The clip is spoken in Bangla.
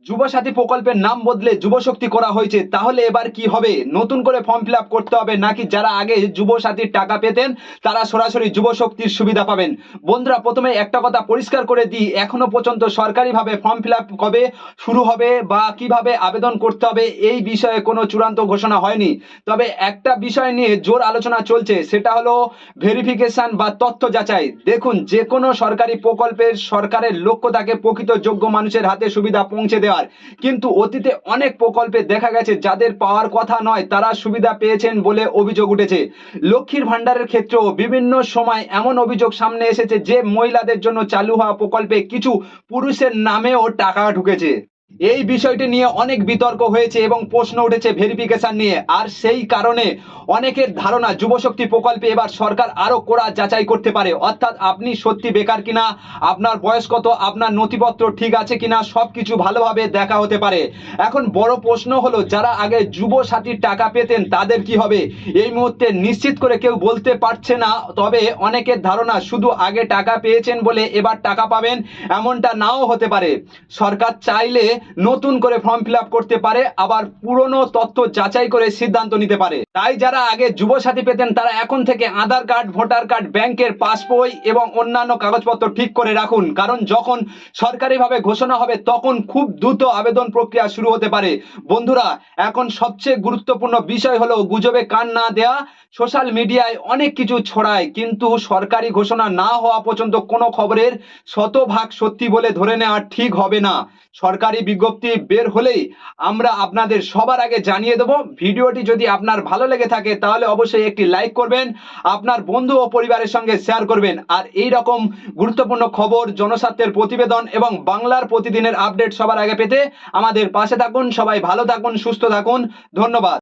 যুবসাথী প্রকল্পের নাম বদলে যুবশক্তি করা হয়েছে, তাহলে এবার কি হবে? নতুন করে ফর্ম ফিল আপ করতে হবে, নাকি যারা আগে যুবসাথীর টাকা পেতেন তারা সরাসরি যুবশক্তির সুবিধা পাবেন? বন্ধুরা, প্রথমে একটা কথা পরিষ্কার করে দিই, এখনো পর্যন্ত সরকারিভাবে ফর্ম ফিল আপ কবে শুরু হবে বা কিভাবে আবেদন করতে হবে এই বিষয়ে কোনো চূড়ান্ত ঘোষণা হয়নি। তবে একটা বিষয় নিয়ে জোর আলোচনা চলছে, সেটা হলো ভেরিফিকেশন বা তথ্য যাচাই। দেখুন, যে কোনো সরকারি প্রকল্পের সরকারের লক্ষ্য থাকে প্রকৃত যোগ্য মানুষের হাতে সুবিধা পৌঁছে দেওয়ার। কিন্তু অতীতে অনেক প্রকল্পে দেখা গেছে যাদের পাওয়ার কথা নয় তারা সুবিধা পেয়েছেন বলে অভিযোগ উঠেছে। লক্ষ্মীর ভান্ডারের ক্ষেত্রেও বিভিন্ন সময় এমন অভিযোগ সামনে এসেছে যে মহিলাদের জন্য চালু হওয়া প্রকল্পে কিছু পুরুষের নামেও টাকা ঢুকেছে। এই বিষয়টি নিয়ে অনেক বিতর্ক হয়েছে এবং প্রশ্ন উঠেছে ভেরিফিকেশন নিয়ে। আর সেই কারণে অনেকের ধারণা যুবশক্তি প্রকল্পে এবার সরকার আরো কড়া যাচাই করতে পারে। অর্থাৎ আপনি সত্যি বেকার কিনা, আপনার বয়স কত, আপনার নথিপত্র ঠিক আছে কিনা, সবকিছু ভালোভাবে দেখা হতে পারে। এখন বড় প্রশ্ন হলো, যারা আগে যুবসাথীর টাকা পেতেন তাদের কি হবে? এই মুহূর্তে নিশ্চিত করে কেউ বলতে পারছে না। তবে অনেকের ধারণা শুধু আগে টাকা পেয়েছেন বলে এবার টাকা পাবেন, এমনটা নাও হতে পারে। সরকার চাইলে নতুন করে ফর্ম ফিল আপ করতে পারে, আবার পুরনো তথ্য যাচাই করে সিদ্ধান্ত নিতে পারে। তাই যারা আগে যুবসাথী পেতেন তারা এখন থেকে আধার কার্ড, ভোটার কার্ড, ব্যাংকের পাসবই এবং অন্যান্য কাগজপত্র ঠিক করে রাখুন, কারণ যখন সরকারিভাবে ঘোষণা হবে তখন খুব দ্রুত আবেদন প্রক্রিয়া শুরু হতে পারে। বন্ধুরা, এখন সবচেয়ে গুরুত্বপূর্ণ বিষয় হলো গুজবে কান না দেয়া। সোশ্যাল মিডিয়ায় অনেক কিছু ছড়ায়, কিন্তু সরকারি ঘোষণা না হওয়া পর্যন্ত কোনো খবরের শতভাগ সত্যি বলে ধরে নেওয়া ঠিক হবে না। সরকারি বিজ্ঞপ্তি বের হলেই আমরা আপনাদের সবার আগে জানিয়ে দেব। ভিডিওটি যদি আপনার ভালো লেগে থাকে তাহলে অবশ্যই একটি লাইক করবেন, আপনার বন্ধু ও পরিবারের সঙ্গে শেয়ার করবেন। আর এই রকম গুরুত্বপূর্ণ খবর, জনস্বার্থের প্রতিবেদন এবং বাংলার প্রতিদিনের আপডেট সবার আগে পেতে আমাদের পাশে থাকুন। সবাই ভালো থাকুন, সুস্থ থাকুন। ধন্যবাদ।